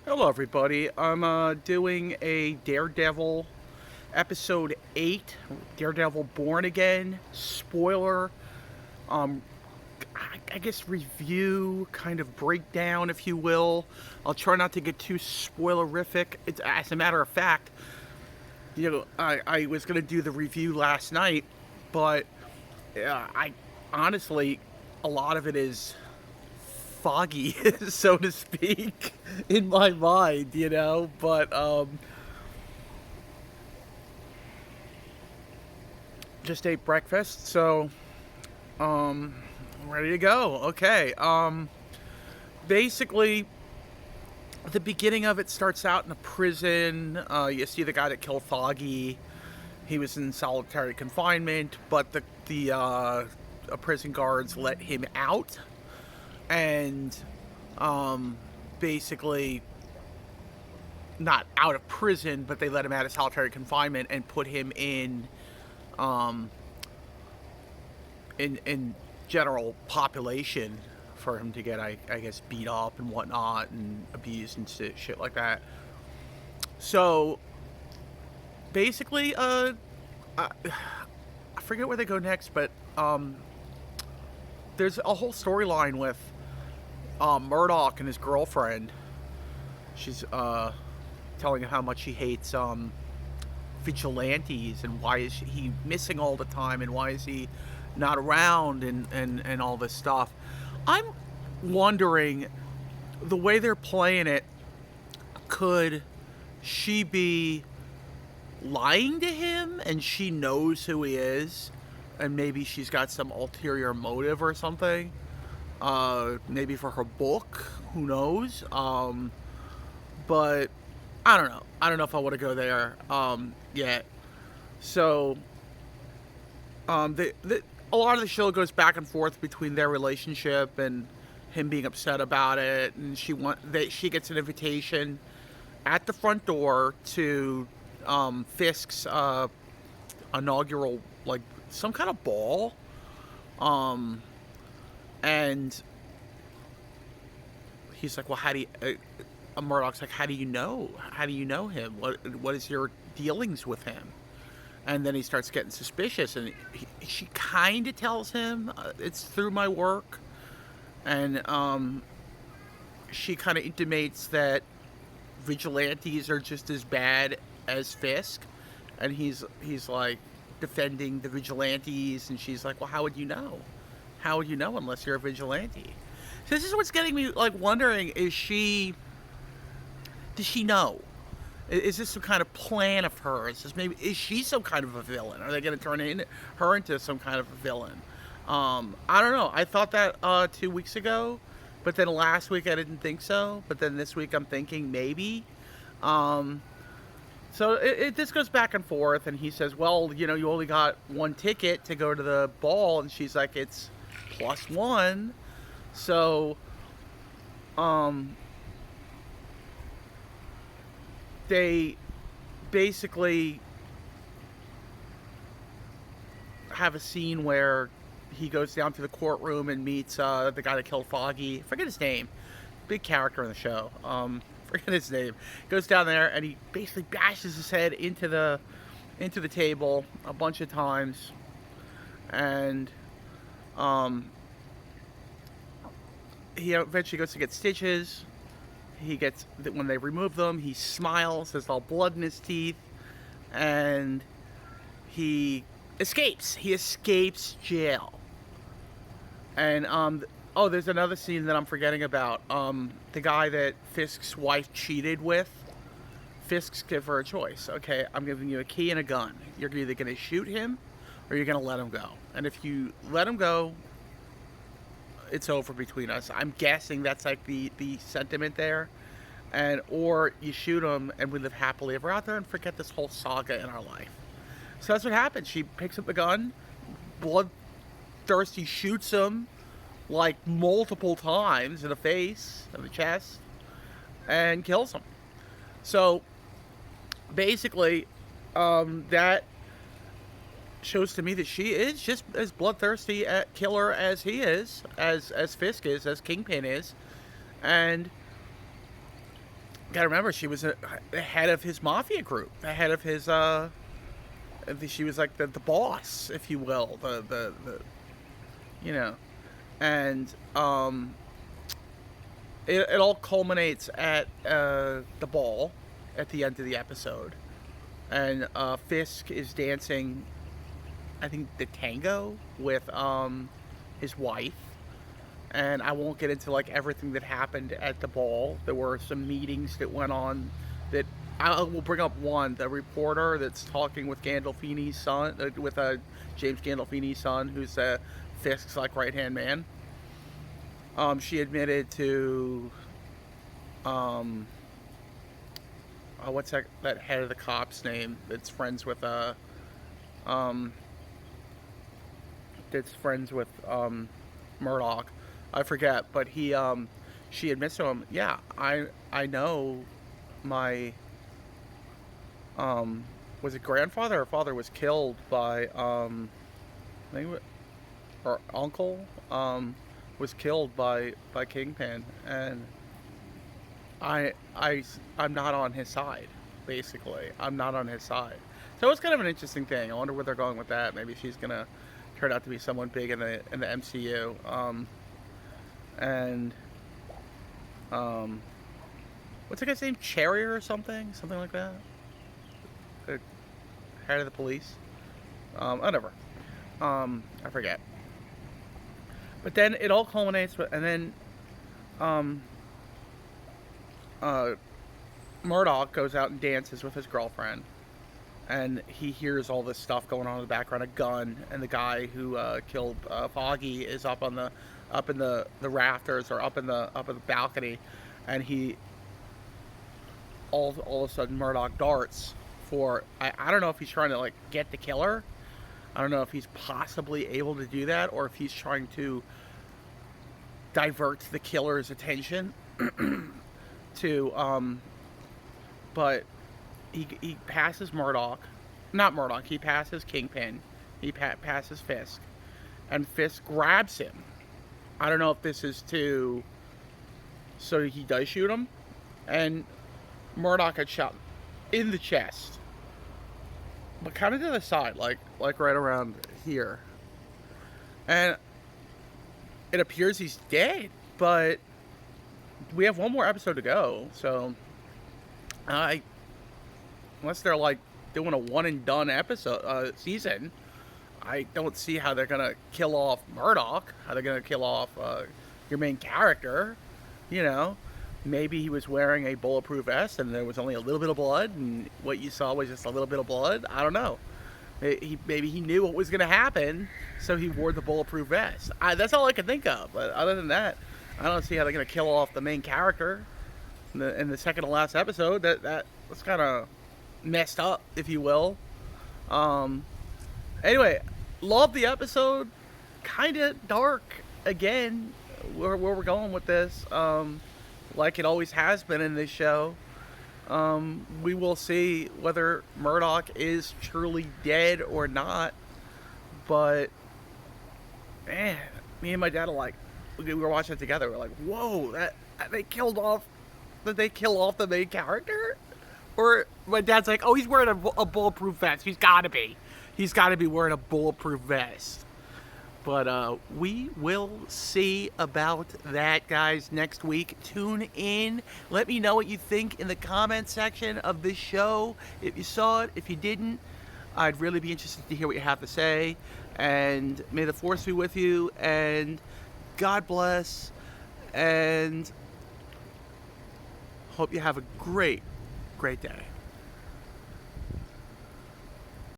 Hello, everybody. I'm doing a Daredevil episode 8, Daredevil Born Again, spoiler, um, I guess review, kind of breakdown, if you will. I'll try not to get too spoilerific. As a matter of fact, I was going to do the review last night, but I honestly, a lot of it is foggy, so to speak, in my mind. But just ate breakfast, so um, I'm ready to go. Okay. Basically, the beginning of it starts out in a prison. You see the guy that killed Foggy. He was in solitary confinement, but the prison guards let him out, and basically not out of prison, but they let him out of solitary confinement and put him um, in general population for him to get, I guess, beat up and whatnot and abused and shit like that. So basically, I forget where they go next, but there's a whole storyline with Murdoch and his girlfriend. She's telling him how much she hates vigilantes and why is he missing all the time and why is he not around and all this stuff. I'm wondering, the way they're playing it, could she be lying to him and she knows who he is and maybe she's got some ulterior motive or something? Maybe for her book, who knows? But I don't know. I don't know if I want to go there yet. So, a lot of the show goes back and forth between their relationship and him being upset about it, and she gets an invitation at the front door to Fisk's inaugural, like, some kind of ball, um, and he's like, "Well, how do you?" Murdoch's like, "How do you know? How do you know him? What is your dealings with him?" And then he starts getting suspicious, and she kind of tells him, "It's through my work," and she kind of intimates that vigilantes are just as bad as Fisk, and he's like defending the vigilantes, and she's like, "Well, how would you know? How would you know unless you're a vigilante?" So this is what's getting me like wondering: does she know? Is this some kind of plan of hers? Is she some kind of a villain? Are they going to turn her into some kind of a villain? I don't know. I thought that 2 weeks ago, but then last week I didn't think so. But then this week I'm thinking maybe. Um, so this goes back and forth, and he says, "Well, you only got one ticket to go to the ball," and she's like, "It's plus one." So, um, they basically have a scene where he goes down to the courtroom and meets the guy that killed Foggy. Forget his name. Big character in the show. Forget his name. Goes down there and he basically bashes his head into the table a bunch of times, and he eventually goes to get stitches. He gets, when they remove them, he smiles, there's all blood in his teeth, and he escapes. He escapes jail. And oh, there's another scene that I'm forgetting about. The guy that Fisk's wife cheated with, Fisk's give her a choice. Okay, I'm giving you a key and a gun. You're either going to shoot him or you're going to let him go. And if you let him go, it's over between us. I'm guessing that's like the sentiment there. And or you shoot him and we live happily ever after and forget this whole saga in our life. So that's what happens. She picks up the gun, bloodthirsty, shoots him like multiple times in the face, in the chest, and kills him. So basically, that shows to me that she is just as bloodthirsty at killer as he is, as Fisk is, as Kingpin is, and gotta remember, she was the head of his mafia group, the head of his she was like the boss, if you will, the you know, and it all culminates at the ball at the end of the episode, and Fisk is dancing, I think, the tango with his wife. And I won't get into like everything that happened at the ball. There were some meetings that went on that I will bring up. One, the reporter that's talking with Gandolfini's son, with James Gandolfini's son, who's Fisk's like right hand man. She admitted to what's that head of the cops name that's friends with Murdoch. I forget, but she admits to him, yeah, I know my was it grandfather or father was killed by I think or uncle was killed by Kingpin, and I'm not on his side. Basically, I'm not on his side. So it's kind of an interesting thing. I wonder where they're going with that. Maybe she's gonna turn out to be someone big in the MCU. And what's the guy's name? Cherrier or something like that. The head of the police. Whatever. I forget. But then it all culminates with, and then Murdoch goes out and dances with his girlfriend, and he hears all this stuff going on in the background, a gun, and the guy who killed Foggy is up in the rafters, or up in the balcony, and he all of a sudden Murdoch darts for, I don't know if he's trying to like get the killer. I don't know if he's possibly able to do that, or if he's trying to divert the killer's attention to but he passes he passes Kingpin, he passes Fisk, and Fisk grabs him. I don't know if this is so he does shoot him, and Murdoch had shot in the chest, but kind of to the side, like right around here, and it appears he's dead. But we have one more episode to go, so unless they're like doing a one and done episode season, I don't see how they're gonna kill off Murdoch. How they're gonna kill off your main character. You know, maybe he was wearing a bulletproof vest and there was only a little bit of blood, and what you saw was just a little bit of blood. I don't know. Maybe he knew what was gonna happen, so he wore the bulletproof vest. That's all I can think of. But other than that, I don't see how they're gonna kill off the main character in the second to last episode. That was kind of messed up, if you will. Anyway, love the episode. Kind of dark again, where we're going with this, like it always has been in this show. We will see whether Murdoch is truly dead or not. But man, me and my dad are like, we were watching it together. We're like, whoa, did they kill off the main character? Or my dad's like, oh, he's wearing a bulletproof vest. He's got to be wearing a bulletproof vest. But we will see about that, guys, next week. Tune in. Let me know what you think in the comment section of this show. If you saw it, if you didn't, I'd really be interested to hear what you have to say. And may the force be with you. And God bless. And hope you have a great day.